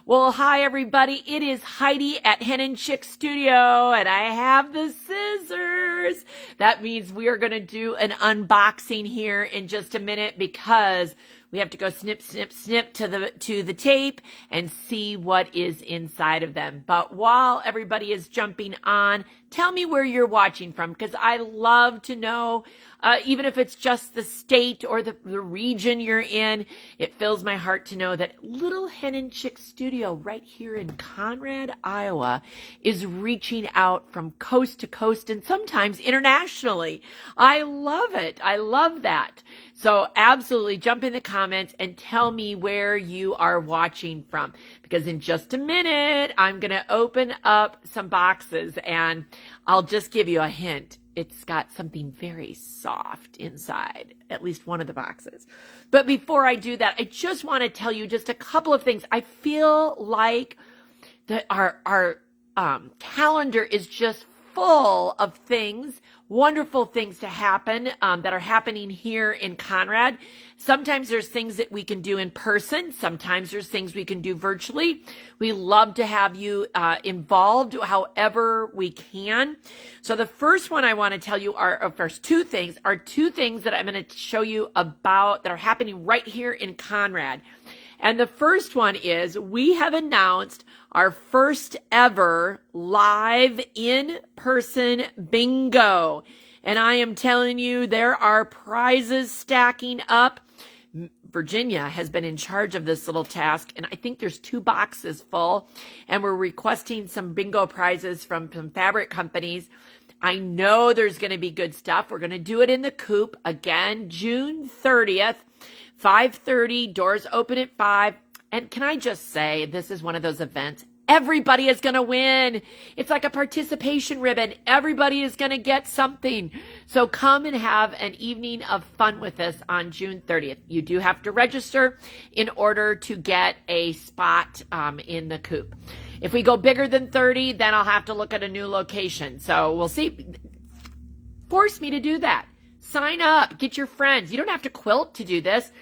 Well, hi everybody. It is Heidi at Hen Chicks Studio, and I have the scissors. That means we are going to do an unboxing here in just a minute because we have to go snip, snip, snip to the tape and see what is inside of them. But while everybody is jumping on, tell me where you're watching from, because I love to know, even if it's just the state or the region you're in. It fills my heart to know that little Hen Chicks Studio right here in Conrad, Iowa is reaching out from coast to coast and sometimes internationally. I love it. I love that. So absolutely jump in the comments and tell me where you are watching from, because in just a minute, I'm going to open up some boxes and I'll just give you a hint. It's got something very soft inside, at least one of the boxes. But before I do that, I just want to tell you just a couple of things. I feel like that our calendar is just full of things, wonderful things to happen that are happening here in Conrad. Sometimes there's things that we can do in person. Sometimes there's things we can do virtually. We love to have you involved however we can. So the first one I want to tell you first two things that I'm going to show you about that are happening right here in Conrad. And the first one is we have announced our first ever live in-person bingo. And I am telling you, there are prizes stacking up. Virginia has been in charge of this little task, and I think there's 2 boxes full, and we're requesting some bingo prizes from some fabric companies. I know there's going to be good stuff. We're going to do it in the coop again, June 30th, 5:30. Doors open at 5. And can I just say, this is one of those events. Everybody is going to win. It's like a participation ribbon. Everybody is going to get something. So come and have an evening of fun with us on June 30th. You do have to register in order to get a spot in the coop. If we go bigger than 30, then I'll have to look at a new location. So we'll see. Force me to do that. Sign up. Get your friends. You don't have to quilt to do this.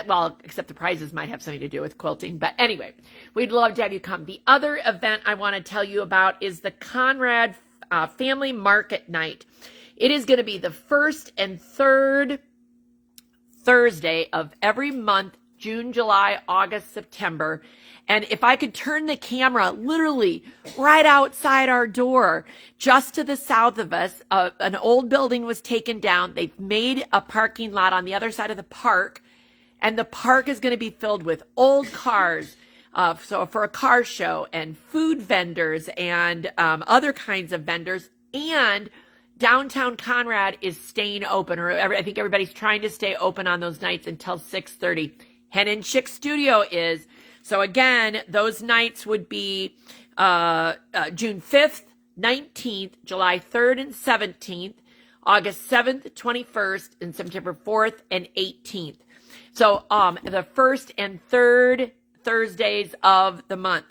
Well, except the prizes might have something to do with quilting. But anyway, we'd love to have you come. The other event I want to tell you about is the Conrad Family Market Night. It is going to be the first and third Thursday of every month, June, July, August, September. And if I could turn the camera literally right outside our door, just to the south of us, an old building was taken down. They've made a parking lot on the other side of the park. And the park is going to be filled with old cars, so for a car show, and food vendors and other kinds of vendors. And downtown Conrad is staying open, or I think everybody's trying to stay open on those nights until 6:30. Hen Chicks Studio is. So again, those nights would be June 5th, 19th, July 3rd and 17th, August 7th, 21st, and September 4th and 18th. So the first and third Thursdays of the month.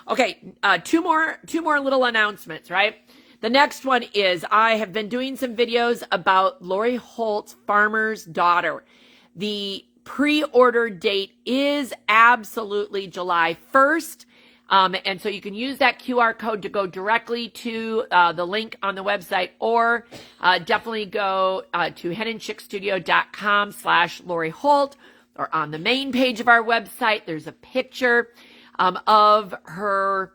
Okay, two more little announcements, right? The next one is I have been doing some videos about Lori Holt's Farmer's Daughter. The pre-order date is absolutely July 1st. And so you can use that QR code to go directly to the link on the website, or definitely go to henandchickstudio.com/Lori Holt, or on the main page of our website. There's a picture of her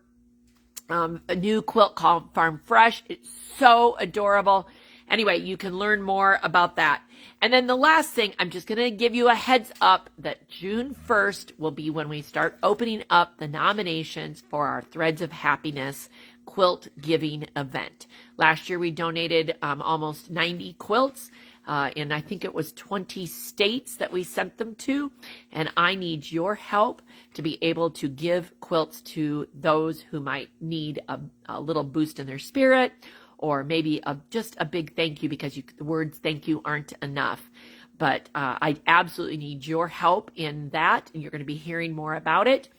a new quilt called Farm Fresh. It's so adorable. Anyway, you can learn more about that. And then the last thing, I'm just going to give you a heads up that June 1st will be when we start opening up the nominations for our Threads of Happiness quilt giving event. Last year we donated almost 90 quilts. And I think it was 20 states that we sent them to. And I need your help to be able to give quilts to those who might need a little boost in their spirit, or maybe just a big thank you, because the words thank you aren't enough. But I absolutely need your help in that, and you're going to be hearing more about it.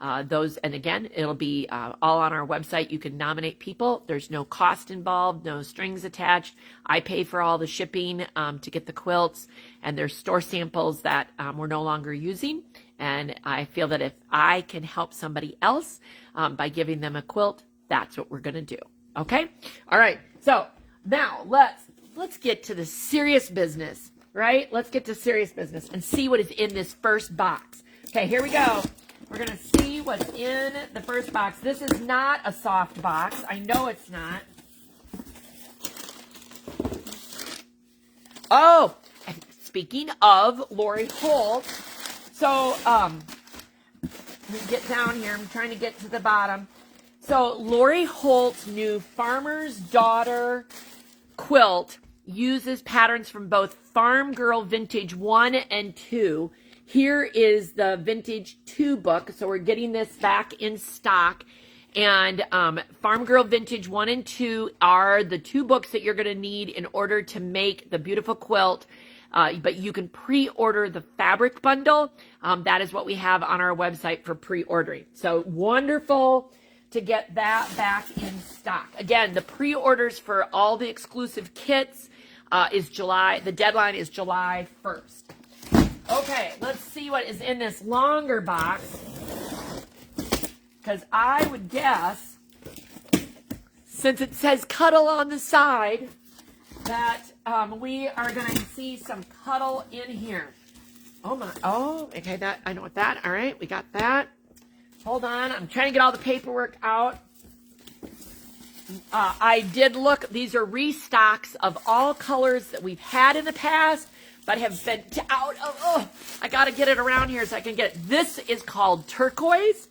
And again, it'll be all on our website. You can nominate people. There's no cost involved, no strings attached. I pay for all the shipping to get the quilts, and there's store samples that we're no longer using. And I feel that if I can help somebody else by giving them a quilt, that's what we're going to do. Okay? All right. So now let's get to the serious business, right? Let's get to serious business and see what is in this first box. Okay, here we go. We're going to see what's in the first box. This is not a soft box. I know it's not. Oh, and speaking of Lori Holt, so let me get down here. I'm trying to get to the bottom. So Lori Holt's new Farmer's Daughter quilt uses patterns from both Farm Girl Vintage 1 and 2. Here is the Vintage 2 book, so we're getting this back in stock. And Farm Girl Vintage 1 and 2 are the 2 books that you're going to need in order to make the beautiful quilt. But you can pre-order the fabric bundle. That is what we have on our website for pre-ordering. So wonderful to get that back in stock. Again, the pre-orders for all the exclusive kits is July. The deadline is July 1st. Okay, let's see what is in this longer box. Because I would guess, since it says Cuddle on the side, that we are going to see some Cuddle in here. Oh my, oh, okay, that, I know what that, all right, we got that. Hold on, I'm trying to get all the paperwork out. I did look, these are restocks of all colors that we've had in the past, but have been out of, oh, I got to get it around here so I can get it. This is called turquoise.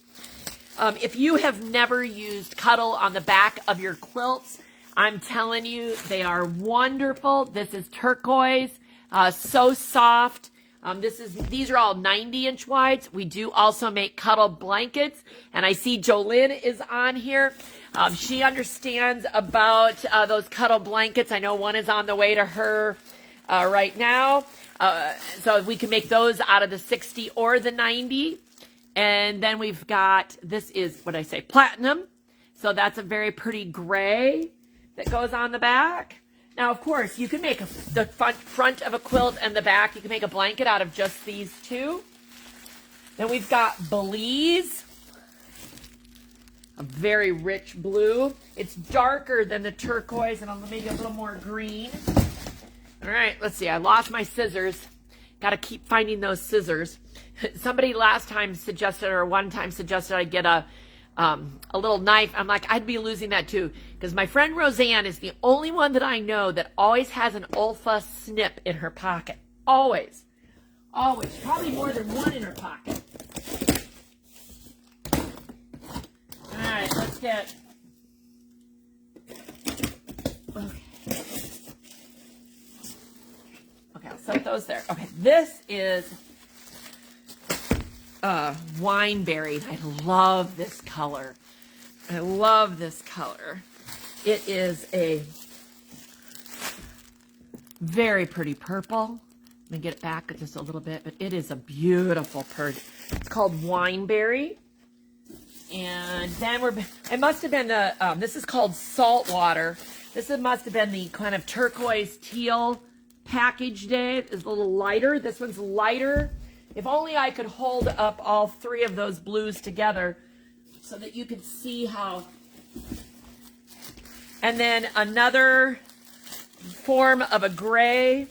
If you have never used Cuddle on the back of your quilts, I'm telling you, they are wonderful. This is turquoise, so soft. These are all 90-inch wides. We do also make Cuddle blankets, and I see Jolynn is on here. She understands about those Cuddle blankets. I know one is on the way to her right now. So we can make those out of the 60 or the 90. And then we've got, this is, what I say, platinum. So that's a very pretty gray that goes on the back. Now, of course, you can make the front of a quilt and the back. You can make a blanket out of just these two. Then we've got Belize, a very rich blue. It's darker than the turquoise and maybe a little more green. All right, let's see. I lost my scissors. Got to keep finding those scissors. Somebody last time suggested, or one time suggested, I get a little knife. I'm like, I'd be losing that too, because my friend Roseanne is the only one that I know that always has an Olfa snip in her pocket. Always. Always. Probably more than one in her pocket. All right, let's get... Okay, I'll set those there. Okay, this is... Wineberry. I love this color. I love this color. It is a very pretty purple. Let me get it back just a little bit, but it is a beautiful purple. It's called Wineberry. And then it must have been the, this is called Saltwater. This must have been the kind of turquoise teal package day. It's a little lighter. This one's lighter. If only I could hold up all three of those blues together so that you could see how. And then another form of a gray.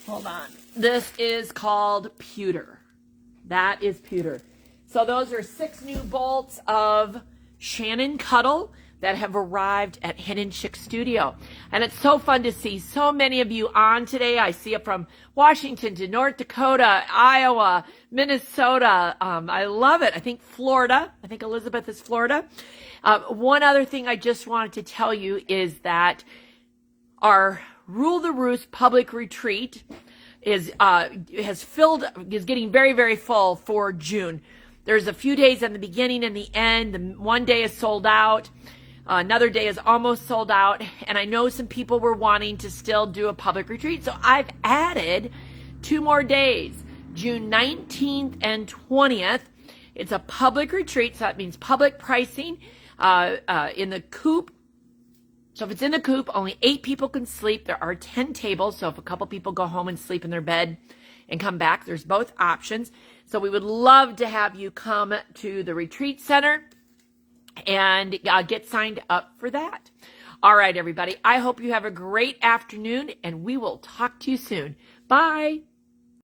Hold on. This is called pewter. That is pewter. So those are 6 new bolts of Shannon Cuddle that have arrived at Hen Chicks Studio. And it's so fun to see so many of you on today. I see it from Washington to North Dakota, Iowa, Minnesota. I love it. I think Florida. I think Elizabeth is Florida. One other thing I just wanted to tell you is that our Rule the Roost public retreat is getting very, very full for June. There's a few days in the beginning and the end. One day is sold out. Another day is almost sold out, and I know some people were wanting to still do a public retreat, so I've added 2 more days, June 19th and 20th. It's a public retreat, so that means public pricing in the coop. So if it's in the coop, only 8 people can sleep. There are 10 tables, so if a couple people go home and sleep in their bed and come back. There's both options. So we would love to have you come to the retreat center and get signed up for that. All right, everybody. I hope you have a great afternoon, and we will talk to you soon. Bye.